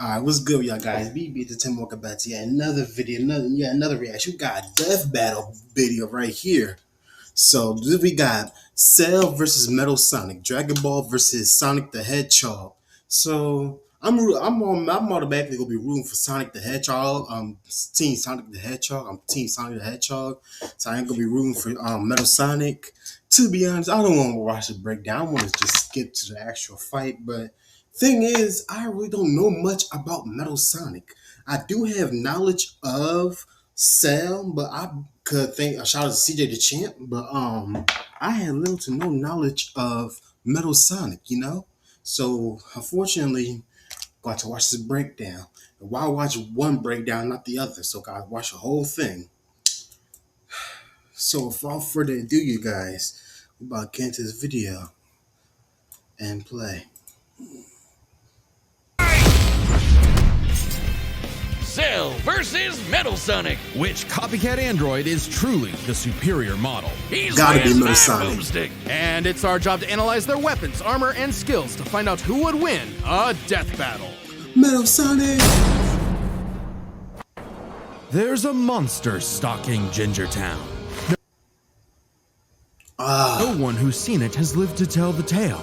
Alright, what's good, y'all guys? BB the Tim, welcome back to yet another video, another reaction. We got a death battle video right here. So we got Cell versus Metal Sonic, Dragon Ball versus Sonic the Hedgehog. So I'm automatically gonna be rooting for Sonic the Hedgehog. Team Sonic the Hedgehog. I'm Team Sonic the Hedgehog. So I ain't gonna be rooting for Metal Sonic. To be honest, I don't want to watch the breakdown. I want to just skip to the actual fight. But thing is, I really don't know much about Metal Sonic. I do have knowledge of Cell, but I could think a shout out to CJ the Champ, but I had little to no knowledge of Metal Sonic. So unfortunately, got to watch this breakdown. And why watch one breakdown, not the other? So guys, watch the whole thing. So without further ado, you guys, we about to get into this video and play. Cell versus Metal Sonic. Which copycat android is truly the superior model? He's Gotta be Lance Metal my Sonic. boomstick. And it's our job to analyze their weapons, armor, and skills to find out who would win a death battle. Metal Sonic! There's a monster stalking Gingertown. No one who's seen it has lived to tell the tale.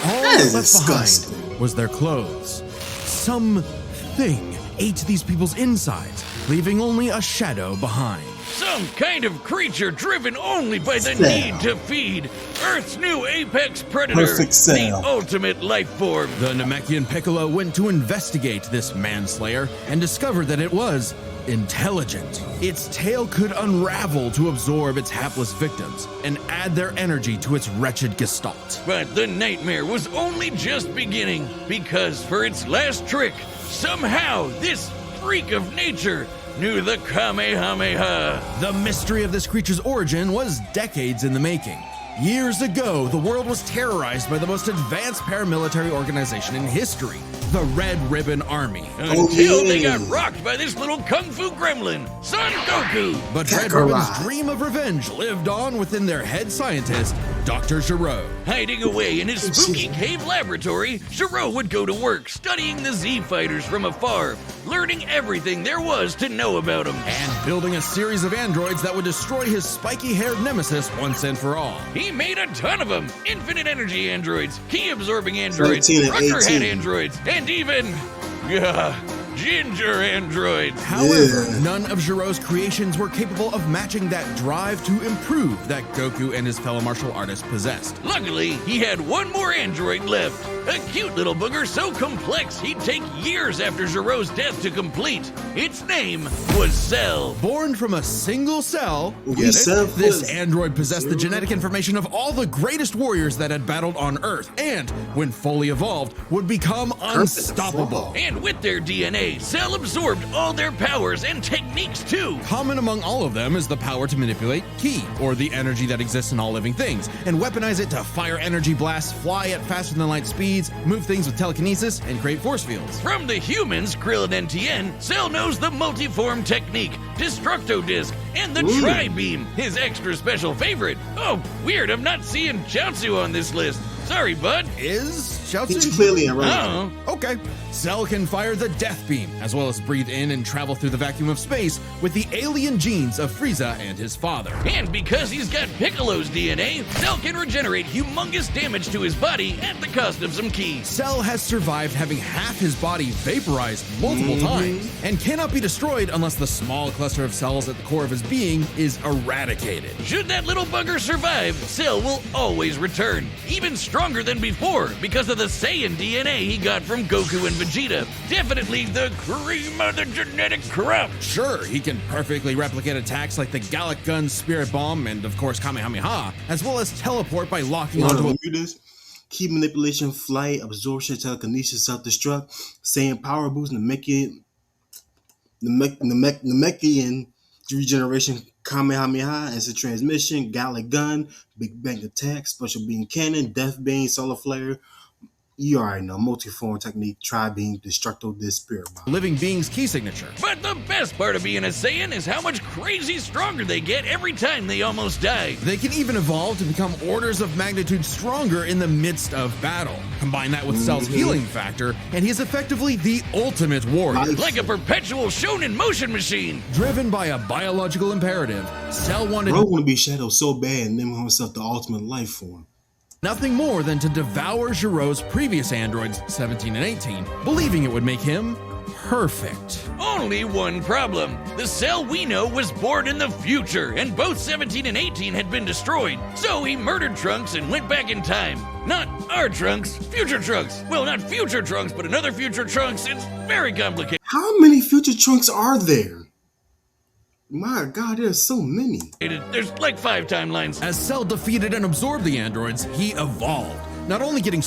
All That is left disgusting. behind was their clothes. Something ate these people's insides, leaving only a shadow behind. Some kind of creature driven only by the Cell. need to feed. Earth's new apex predator. Perfect Cell. The ultimate life form. The Namekian Piccolo went to investigate this manslayer and discovered that it was intelligent. Its tail could unravel to absorb its hapless victims and add their energy to its wretched gestalt. But the nightmare was only just beginning, because for its last trick, somehow this freak of nature knew the Kamehameha. The mystery of this creature's origin was decades in the making. Years ago, the world was terrorized by the most advanced paramilitary organization in history, the Red Ribbon Army. Until they yeah. got rocked by this little kung fu gremlin, Son Goku. But Red Kakarot. Ribbon's dream of revenge lived on within their head scientist, Dr. Giro. Hiding away in his spooky cave laboratory, Giro would go to work studying the Z fighters from afar, learning everything there was to know about them. And building a series of androids that would destroy his spiky-haired nemesis once and for all. He made a ton of them. Infinite energy androids, key absorbing androids, 13 and Rucker head 18. androids, and even ginger androids. However, Yeah. none of Giro's creations were capable of matching that drive to improve that Goku and his fellow martial artists possessed. Luckily, he had one more android left. A cute little booger so complex he'd take years after Giro's death to complete. Its name was Cell. Born from a single cell, We get it? self- This android possessed the genetic information of all the greatest warriors that had battled on Earth, and when fully evolved, would become unstoppable. And with their DNA, Cell absorbed all their powers and techniques too. Common among all of them is the power to manipulate ki, or the energy that exists in all living things, and weaponize it to fire energy blasts, fly at faster than light speeds, move things with telekinesis, and create force fields. From the humans, Krillin and Tien, Cell knows the multiform technique, Destructo Disc, and the Tri-Beam, his extra special favorite. Oh, weird, I'm not seeing Chaozu on this list. Sorry, bud. Is He's Chaozu? clearly irrelevant. Oh, Okay. Cell can fire the Death Beam, as well as breathe in and travel through the vacuum of space with the alien genes of Frieza and his father. and because he's got Piccolo's DNA, Cell can regenerate humongous damage to his body at the cost of some ki. Cell has survived having half his body vaporized multiple times, and cannot be destroyed unless the small cluster of cells at the core of his being is eradicated. Should that little bugger survive, Cell will always return, even stronger than before because of the Saiyan DNA he got from Goku and Vegeta. Definitely the cream of the genetic crop. Sure, he can perfectly replicate attacks like the Gallic Gun, Spirit Bomb, and of course Kamehameha, as well as teleport by locking You onto wanna a review this? Key manipulation, flight, absorption, telekinesis, self-destruct, Saiyan power boost, Namekian regeneration, Kamehameha, instant transmission, Gallic gun, Big Bang attack, special beam cannon, death beam, solar flare, You already know, multi-form technique, tri-beam, destructo disc, spirit bomb. living being's key signature. But the best part of being a Saiyan is how much crazy stronger they get every time they almost die. They can even evolve to become orders of magnitude stronger in the midst of battle. Combine that with Cell's healing factor, and he's effectively the ultimate warrior. Like a perpetual shonen motion machine. Driven by a biological imperative, Cell wanted Bro want to be Shadow so bad and name himself the ultimate life form. nothing more than to devour Giro's previous androids, 17 and 18, believing it would make him perfect. Only one problem. The Cell we know was born in the future, and both 17 and 18 had been destroyed. So he murdered Trunks and went back in time. Not our Trunks, future Trunks. Well, not future Trunks, but another future Trunks. It's very complicated. How many future Trunks are there? My God, there's so many. There's like 5 timelines. As Cell defeated and absorbed the androids, he evolved, not only getting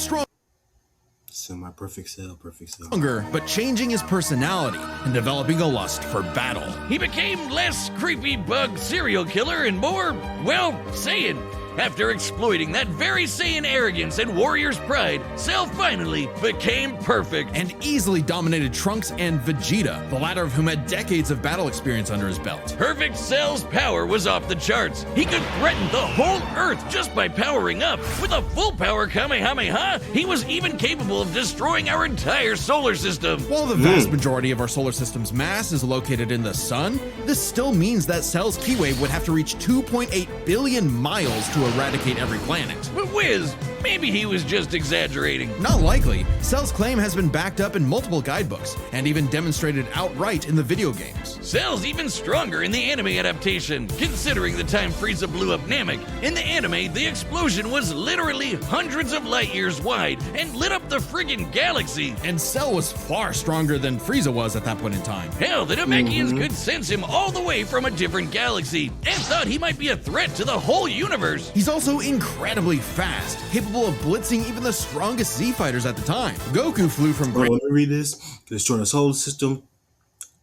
Semi-perfect Cell, perfect Cell. stronger, but changing his personality and developing a lust for battle. He became less creepy bug serial killer and more, well, Saiyan. After exploiting that very Saiyan arrogance and warrior's pride, Cell finally became perfect. And easily dominated Trunks and Vegeta, the latter of whom had decades of battle experience under his belt. Perfect Cell's power was off the charts. He could threaten the whole Earth just by powering up. With a full power Kamehameha, he was even capable of destroying our entire solar system. While the vast majority of our solar system's mass is located in the sun, this still means that Cell's key wave would have to reach 2.8 billion miles to eradicate every planet. But Wiz, maybe he was just exaggerating. Not likely. Cell's claim has been backed up in multiple guidebooks and even demonstrated outright in the video games. Cell's even stronger in the anime adaptation, considering the time Frieza blew up Namek. In the anime, the explosion was literally hundreds of light years wide and lit up the friggin' galaxy. And Cell was far stronger than Frieza was at that point in time. Hell, the Namekians could sense him all the way from a different galaxy and thought he might be a threat to the whole universe. He's also incredibly fast, capable of blitzing even the strongest Z fighters at the time. Goku flew from Bro, let me read this. Destroy the solar system.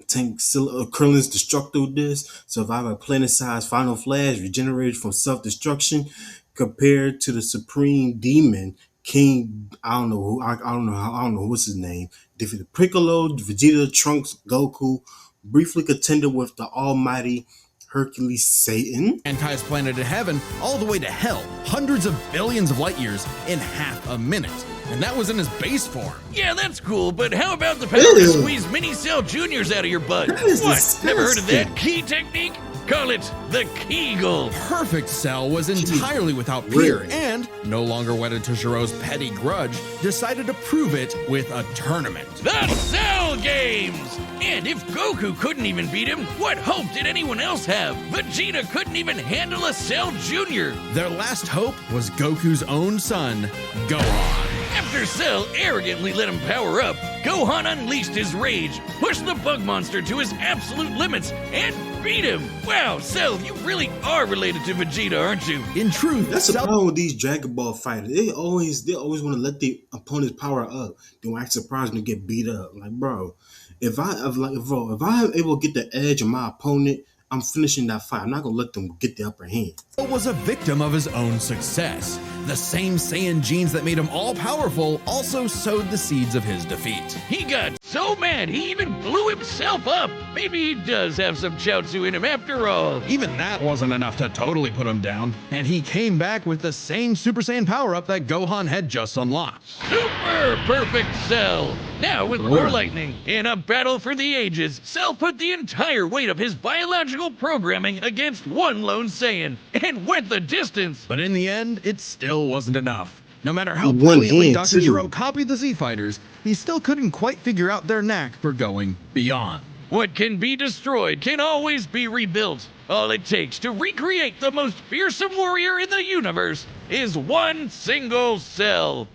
Tank Krillin's destructo disc. Survive a planet-sized final flash. Regenerated from self-destruction. Compared to the supreme demon King. I don't know what's his name. Defeated Piccolo, Vegeta, Trunks, Goku. Briefly contended with the almighty Hercules Satan. Mankai's planet of heaven all the way to hell, hundreds of billions of light years in half a minute. And that was in his base form. Yeah, that's cool, but how about the power to squeeze Mini Cell Juniors out of your butt? That is What? disgusting. Never heard of that key technique? Call it the Kegel. Perfect Cell was entirely without peer and, no longer wedded to Giro's petty grudge, decided to prove it with a tournament. The Cell Games! And if Goku couldn't even beat him, what hope did anyone else have? Vegeta couldn't even handle a Cell Junior. Their last hope was Goku's own son, Gohan. After Cell arrogantly let him power up, Gohan unleashed his rage, pushed the bug monster to his absolute limits, and beat him. Wow, Cell, you really are related to Vegeta, aren't you? In truth, That's the Cell problem with these Dragon Ball fighters. They always want to let the opponent's power up. They want to act surprised when they get beat up. Like, bro, if I'm able to get the edge on my opponent, I'm finishing that fight. I'm not gonna let them get the upper hand. was a victim of his own success. The same Saiyan genes that made him all-powerful also sowed the seeds of his defeat. He got so mad he even blew himself up. Maybe he does have some Chaozu in him after all. Even that wasn't enough to totally put him down, and he came back with the same Super Saiyan power-up that Gohan had just unlocked. Super perfect Cell. Now with more lightning. In a battle for the ages, Cell put the entire weight of his biological programming against one lone Saiyan and went the distance. But in the end, it still wasn't enough. No matter how One brilliantly hand, Dr. too. Gero copied the Z-Fighters, he still couldn't quite figure out their knack for going beyond. What can be destroyed can always be rebuilt. All it takes to recreate the most fearsome warrior in the universe is one single Cell.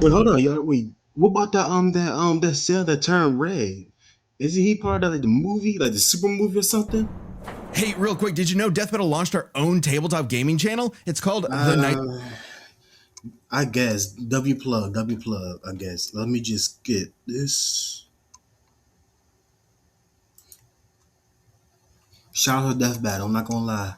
Wait, hold on, y'all. Wait, what about that Cell that turned red? Isn't he part of like the movie, like the super movie or something? Hey, real quick, did you know Death Metal launched our own tabletop gaming channel? It's called The Night. I guess W plug. I guess. Let me just get this. Shout out to Death Battle. I'm not gonna lie.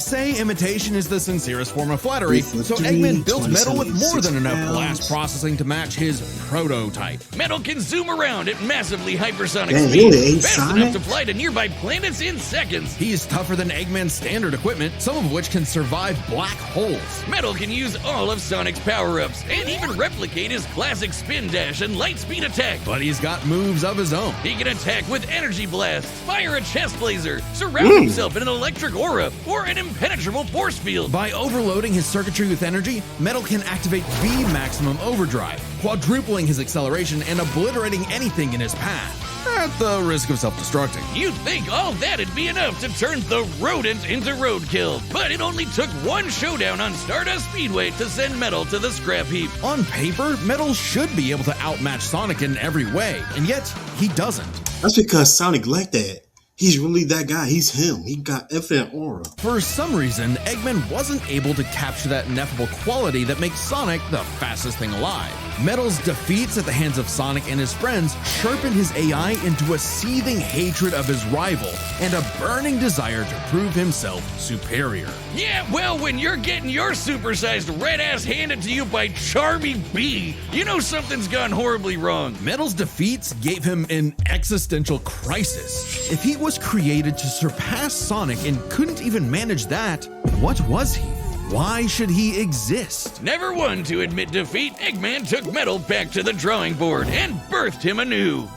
Say imitation is the sincerest form of flattery, so 3 Eggman built Metal with 27, more than enough 6 blast pounds. processing to match his prototype. Metal can zoom around at massively hypersonic Dang, he speed, only ate fast Sonic? enough to fly to nearby planets in seconds. He's tougher than Eggman's standard equipment, some of which can survive black holes. Metal can use all of Sonic's power-ups and even replicate his classic spin dash and light speed attack. But he's got moves of his own. He can attack with energy blasts, fire a chest laser, surround himself in an electric aura, or an impenetrable force field. By overloading his circuitry with energy, Metal can activate V maximum overdrive, quadrupling his acceleration and obliterating anything in his path, at the risk of self-destructing. You'd think all that'd be enough to turn the rodent into roadkill, but it only took one showdown on Stardust Speedway to send Metal to the scrap heap. On paper, Metal should be able to outmatch Sonic in every way, and yet he doesn't. That's because Sonic like that. He's really that guy. He's him. He got infinite aura. For some reason, Eggman wasn't able to capture that ineffable quality that makes Sonic the fastest thing alive. Metal's defeats at the hands of Sonic and his friends sharpened his AI into a seething hatred of his rival and a burning desire to prove himself superior. Yeah, well, when you're getting your supersized red ass handed to you by Charmy B, you know something's gone horribly wrong. Metal's defeats gave him an existential crisis. If he was created to surpass Sonic and couldn't even manage that, what was he? Why should he exist? Never one to admit defeat, Eggman took Metal back to the drawing board and birthed him anew.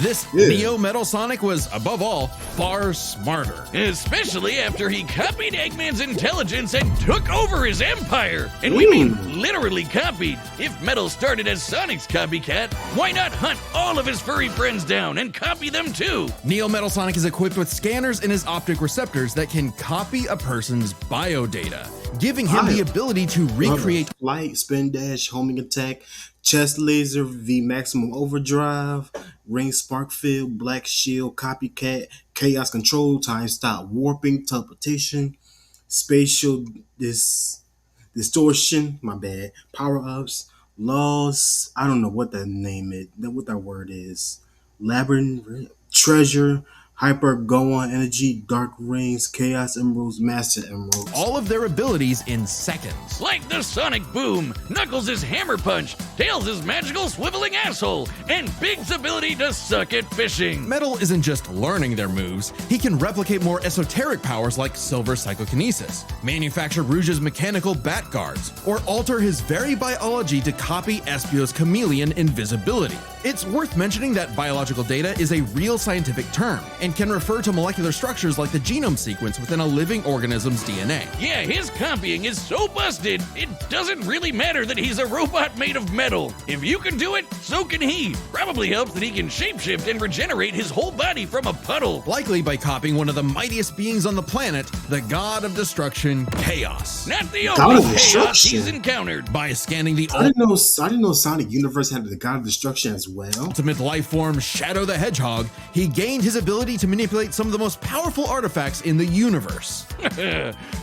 This Neo Metal Sonic was, above all, far smarter. Especially after he copied Eggman's intelligence and took over his empire. And we mean literally copied. If Metal started as Sonic's copycat, why not hunt all of his furry friends down and copy them too? Neo Metal Sonic is equipped with scanners in his optic receptors that can copy a person's biodata, giving him the ability to recreate Flight, spin dash, homing attack, chest laser, V maximum overdrive, ring spark field, black shield, copycat, chaos control, time stop, warping, teleportation, spatial distortion, my bad, power ups, laws. I don't know what that name is, what that word is. Labyrinth, treasure, hyper Gohan energy, dark rings, chaos emeralds, master emeralds. all of their abilities in seconds. Like the Sonic Boom, Knuckles' Hammer Punch, Tails' magical swiveling asshole, and Big's ability to suck at fishing. Metal isn't just learning their moves, he can replicate more esoteric powers like Silver Psychokinesis, manufacture Rouge's mechanical bat guards, or alter his very biology to copy Espio's chameleon invisibility. It's worth mentioning that biological data is a real scientific term, and can refer to molecular structures like the genome sequence within a living organism's DNA. Yeah, his copying is so busted, it doesn't really matter that he's a robot made of metal. If you can do it, so can he. Probably helps that he can shapeshift and regenerate his whole body from a puddle. Likely by copying one of the mightiest beings on the planet, the god of destruction, Chaos. Not the God only of chaos Destruction. he's encountered. By scanning the I didn't know Sonic Universe had the God of Destruction as well. ultimate life form, Shadow the Hedgehog, he gained his ability to manipulate some of the most powerful artifacts in the universe.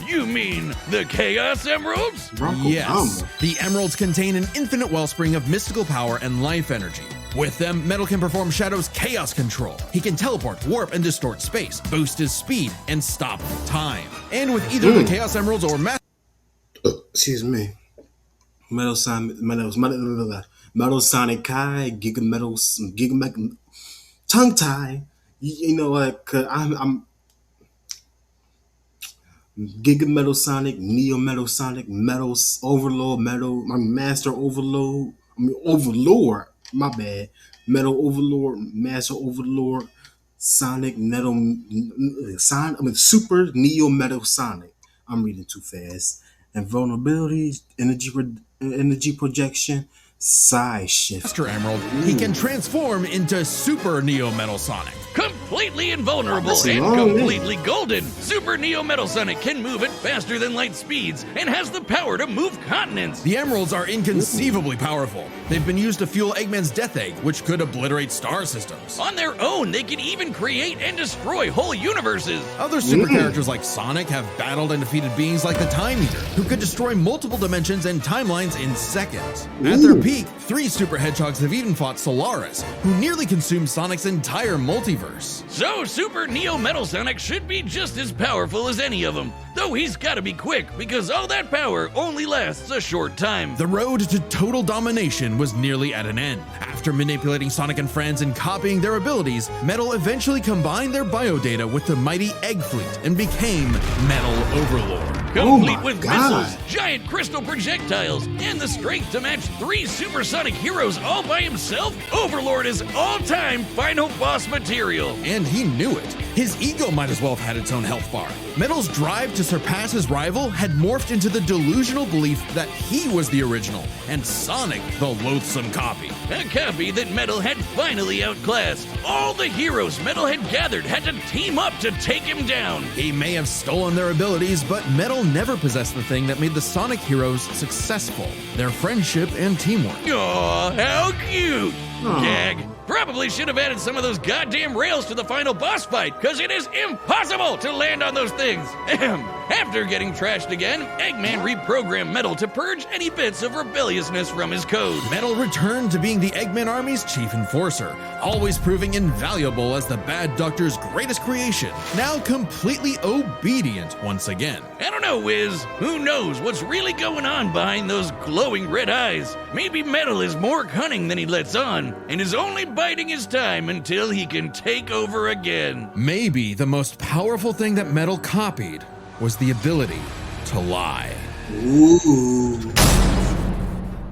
You mean the Chaos Emeralds? Yes, the emeralds contain an infinite wellspring of mystical power and life energy. With them, Metal can perform Shadow's chaos control. He can teleport, warp, and distort space, boost his speed, and stop time. And with either the Chaos Emeralds or Excuse me. Metal Sonic Kai, Giga tongue tie. You know what? Cause I'm Giga Metal Sonic, Neo Metal Sonic, Metal Overlord, Master Overload. Overlord. My bad. Metal Overlord, Master Overlord, Sonic, Super Neo Metal Sonic. I'm reading too fast. And vulnerabilities, energy projection, side shift. Master Emerald, he can transform into Super Neo Metal Sonic. Completely invulnerable That's and long, completely golden, Super Neo Metal Sonic can move at faster than light speeds and has the power to move continents. The emeralds are inconceivably powerful. They've been used to fuel Eggman's Death Egg, which could obliterate star systems. On their own, they can even create and destroy whole universes. Other super characters like Sonic have battled and defeated beings like the Time Eater, who could destroy multiple dimensions and timelines in seconds. At their peak, 3 super hedgehogs have even fought Solaris, who nearly consumed Sonic's entire multiverse. So Super Neo Metal Sonic should be just as powerful as any of them. Though he's gotta be quick, because all that power only lasts a short time. The road to total domination was nearly at an end. After manipulating Sonic and friends and copying their abilities, Metal eventually combined their biodata with the mighty Egg Fleet and became Metal Overlord. Complete my with God. missiles, giant crystal projectiles, and the strength to match 3 supersonic heroes all by himself, Overlord is all-time final boss material. And he knew it. His ego might as well have had its own health bar. Metal's drive to surpass his rival had morphed into the delusional belief that he was the original, and Sonic the loathsome copy. A copy that Metal had finally outclassed. All the heroes Metal had gathered had to team up to take him down. He may have stolen their abilities, but Metal never possessed the thing that made the Sonic heroes successful, their friendship and teamwork. Aw, how cute! Gag. Probably should have added some of those goddamn rails to the final boss fight, because it is impossible to land on those things. After getting trashed again, Eggman reprogrammed Metal to purge any bits of rebelliousness from his code. Metal returned to being the Eggman Army's chief enforcer, always proving invaluable as the Bad Doctor's greatest creation, now completely obedient once again. I don't know, Wiz. Who knows what's really going on behind those glowing red eyes? Maybe Metal is more cunning than he lets on, and is only biding his time until he can take over again. Maybe the most powerful thing that Metal copied was the ability to lie. Ooh.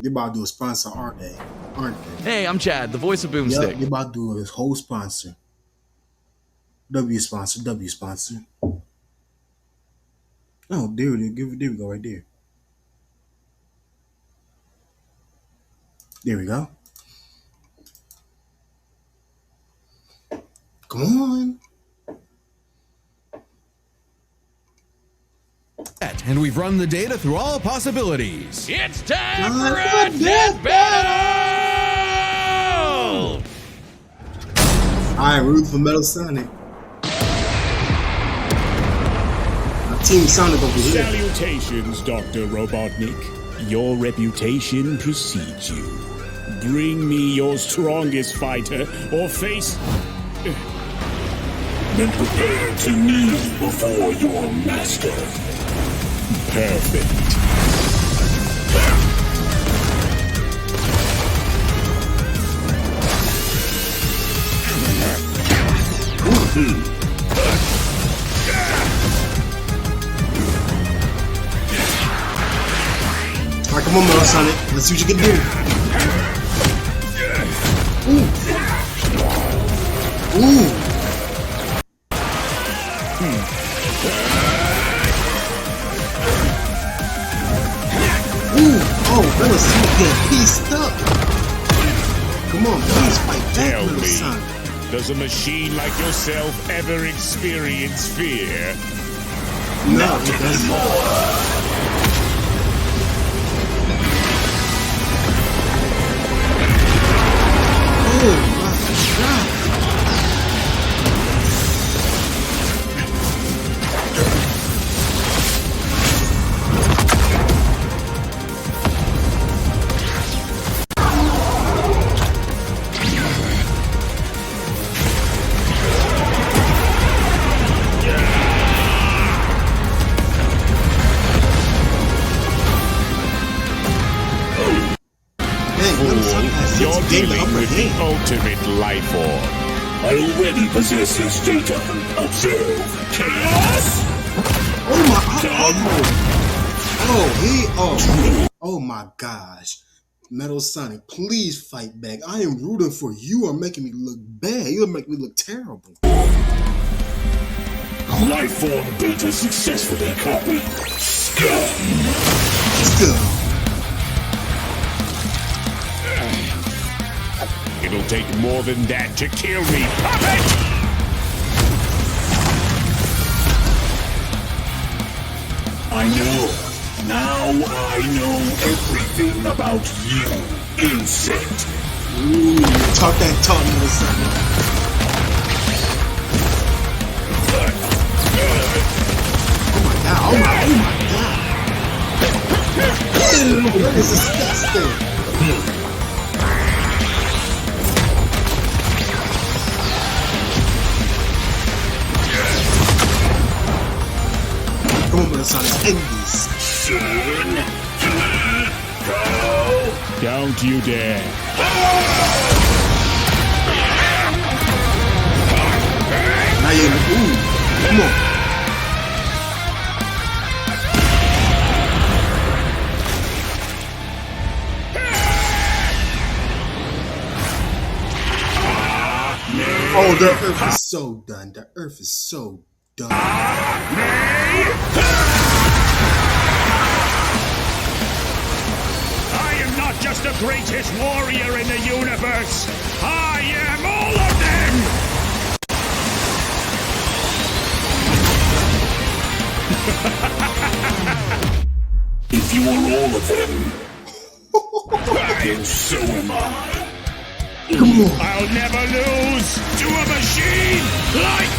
They about to do a sponsor, aren't they? Hey, I'm Chad, the voice of Yep, Boomstick. they about to do a whole sponsor. W sponsor. Oh, there we go, right there. There we go. Come on. And we've run the data through all possibilities. It's time Time for a for death death battle! Alright, root for Metal Sonic. Team Sonic over here. Salutations, Dr. Robotnik. Your reputation precedes you. Bring me your strongest fighter, or face... Then prepare to kneel before your master. Perfect. Alright, come on, Metal Sonic. Let's see what you can do. Ooh. Oh, Metal Sonic getting pieced up. Come on, please fight back, Tell Metal me, Sonic. does a machine like yourself ever experience fear? No, it doesn't. Oh my God. You're dealing with the ultimate life form. I already possess his data. Observe. Chaos! Oh my gosh. Metal Sonic, please fight back. I am rooting for you. You are making me look bad. You're making me look terrible. Life form data successfully copied. Scum. It'll take more than that to kill me, puppet! I know. Now I know everything about you, insect. Ooh, talk that talk, Metal Sonic. Oh my God. Ew, that is disgusting. Metal Sonic in this. Soon, 3, go! Don't you dare. Now you're ooh, come on. Oh, the Earth is so done. The Earth is so done. I am not just the greatest warrior in the universe. I am all of them! If you are all of them, then so am I. Come on. I'll never lose to a machine like...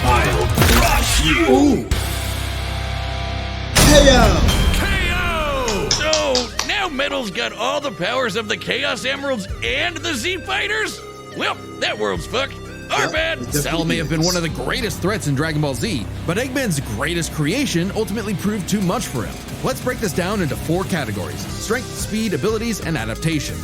I'll crush you. Ooh. KO. So, now Metal's got all the powers of the Chaos Emeralds and the Z Fighters? Well, that world's fucked. Our bad. Cell may have been one of the greatest threats in Dragon Ball Z, but Eggman's greatest creation ultimately proved too much for him. Let's break this down into 4 categories: strength, speed, abilities, and adaptation.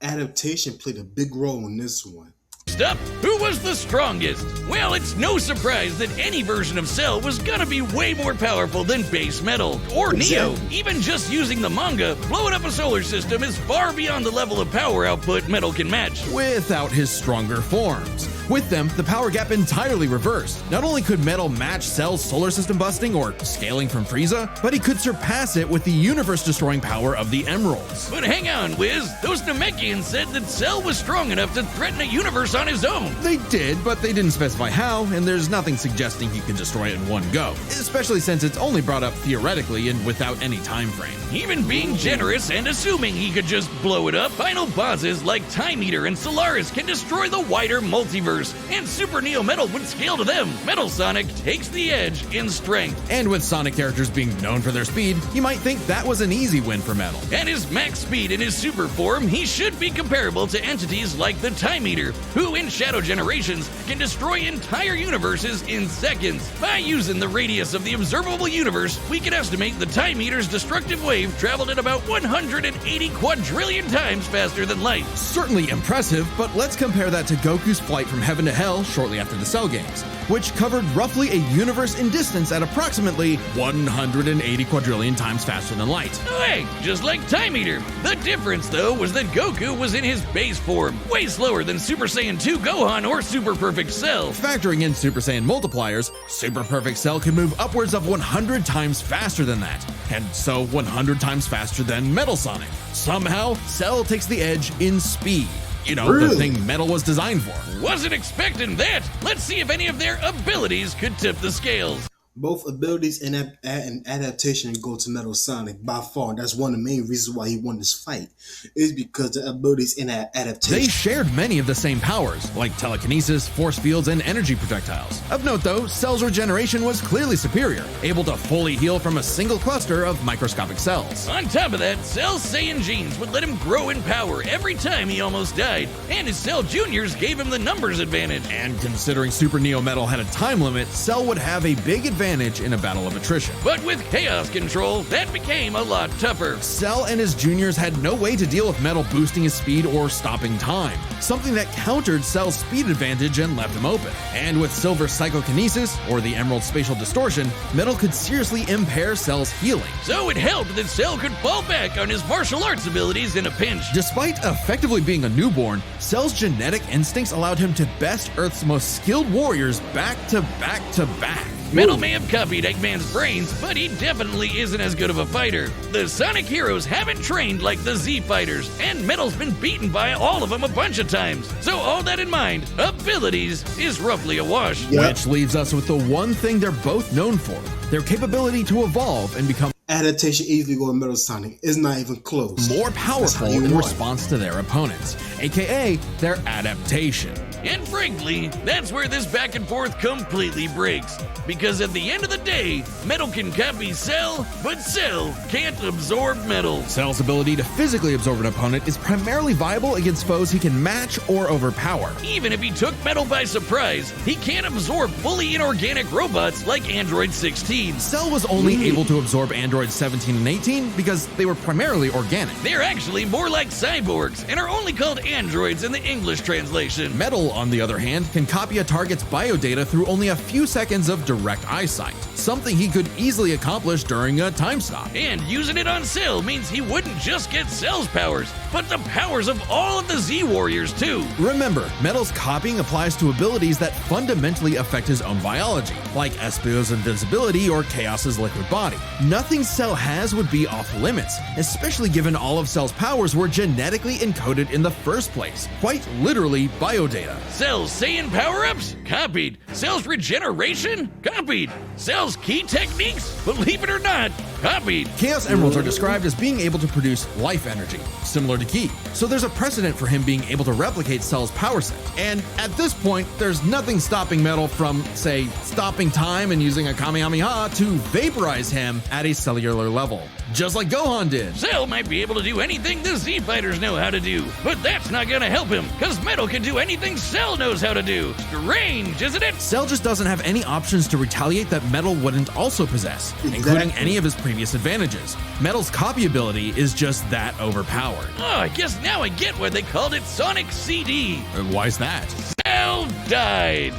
Adaptation played a big role in this one. First up, who was the strongest? Well, it's no surprise that any version of Cell was gonna be way more powerful than base Metal or Neo. Even just using the manga, blowing up a solar system is far beyond the level of power output Metal can match. Without his stronger forms. With them, the power gap entirely reversed. Not only could Metal match Cell's solar system busting or scaling from Frieza, but he could surpass it with the universe-destroying power of the Emeralds. But hang on, Wiz. Those Namekians said that Cell was strong enough to threaten a universe on his own. They did, but they didn't specify how, and there's nothing suggesting he could destroy it in one go, especially since it's only brought up theoretically and without any time frame. Even being generous and assuming he could just blow it up, final bosses like Time Eater and Solaris can destroy the wider multiverse, and Super Neo Metal would scale to them. Metal Sonic takes the edge in strength. And with Sonic characters being known for their speed, you might think that was an easy win for Metal. At his max speed in his super form, he should be comparable to entities like the Time Eater, who in Shadow Generations can destroy entire universes in seconds. By using the radius of the observable universe, we can estimate the Time Eater's destructive wave traveled at about 180 quadrillion times faster than light. Certainly impressive, but let's compare that to Goku's flight from heaven to hell shortly after the Cell games, which covered roughly a universe in distance at approximately 180 quadrillion times faster than light. Hey, just like Time Eater. The difference, though, was that Goku was in his base form, way slower than Super Saiyan 2 Gohan or Super Perfect Cell. Factoring in Super Saiyan multipliers, Super Perfect Cell can move upwards of 100 times faster than that, and so 100 times faster than Metal Sonic. Somehow, Cell takes the edge in speed. You know, the thing Metal was designed for. Wasn't expecting that. Let's see if any of their abilities could tip the scales. Both abilities and adaptation go to Metal Sonic by far. That's one of the main reasons why he won this fight, is because the abilities and adaptation. They shared many of the same powers, like telekinesis, force fields, and energy projectiles. Of note though, Cell's regeneration was clearly superior, able to fully heal from a single cluster of microscopic cells. On top of that, Cell's Saiyan genes would let him grow in power every time he almost died, and his Cell Juniors gave him the numbers advantage. And considering Super Neo Metal had a time limit, Cell would have a big advantage in a battle of attrition. But with Chaos Control, that became a lot tougher. Cell and his juniors had no way to deal with Metal boosting his speed or stopping time, something that countered Cell's speed advantage and left him open. And with Silver's psychokinesis, or the Emerald spatial distortion, Metal could seriously impair Cell's healing. So it helped that Cell could fall back on his martial arts abilities in a pinch. Despite effectively being a newborn, Cell's genetic instincts allowed him to best Earth's most skilled warriors back to back to back. Metal may have copied Eggman's brains, but he definitely isn't as good of a fighter. The Sonic heroes haven't trained like the Z fighters, and Metal's been beaten by all of them a bunch of times. So all that in mind, abilities is roughly a wash. Which leaves us with the one thing they're both known for, their capability to evolve and become Adaptation easily go with Metal Sonic. It's not even close. more That's powerful how you in want. response to their opponents, aka their adaptation. And frankly, that's where this back and forth completely breaks. Because at the end of the day, metal can copy Cell, but Cell can't absorb metal. Cell's ability to physically absorb an opponent is primarily viable against foes he can match or overpower. Even if he took metal by surprise, he can't absorb fully inorganic robots like Android 16. Cell was only able to absorb Androids 17 and 18 because they were primarily organic. They're actually more like cyborgs and are only called androids in the English translation. Metal, on the other hand, can copy a target's biodata through only a few seconds of direct eyesight, something he could easily accomplish during a time stop. And using it on Cell means he wouldn't just get Cell's powers, but the powers of all of the Z Warriors too. Remember, Metal's copying applies to abilities that fundamentally affect his own biology, like Espio's invincibility or Chaos's liquid body. Nothing Cell has would be off limits, especially given all of Cell's powers were genetically encoded in the first place, quite literally biodata. Cell's Saiyan power-ups? Copied. Cell's regeneration? Copied. Cell's key techniques? Believe it or not, copied. Chaos Emeralds are described as being able to produce life energy, similar to Ki, so there's a precedent for him being able to replicate Cell's power set. And at this point, there's nothing stopping Metal from, say, stopping time and using a Kamehameha to vaporize him at a cellular level, just like Gohan did. Cell might be able to do anything the Z Fighters know how to do, but that's not gonna help him, cause Metal can do anything Cell knows how to do. Strange, isn't it? Cell just doesn't have any options to retaliate that Metal wouldn't also possess, including any of his previous advantages. Metal's copy ability is just that overpowered. Oh, I guess now I get why they called it Sonic CD. Why's that? Cell died.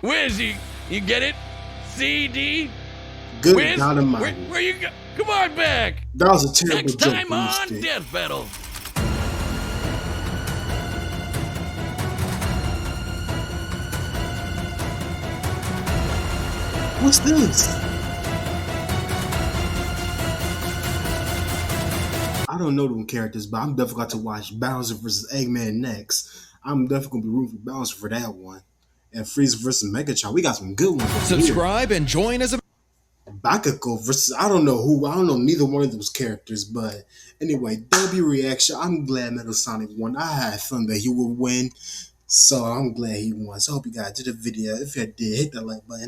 Where's he? You get it? CD? Good Where's, God where, Almighty. where you go? Come on back. That was a terrible Next joke. time from on Mr. Death Battle. What's this? I don't know them characters, but I'm definitely got to watch Bowser vs. Eggman next. I'm definitely gonna be rooting for Bowser for that one. And Frieza vs. Megatron. We got some good ones. over here. Subscribe and join as a Bakugo versus I don't know neither one of those characters, but anyway, W reaction. I'm glad Metal Sonic won. I had fun that he would win, so I'm glad he won. So I hope you guys did the video. If you did, hit that like button.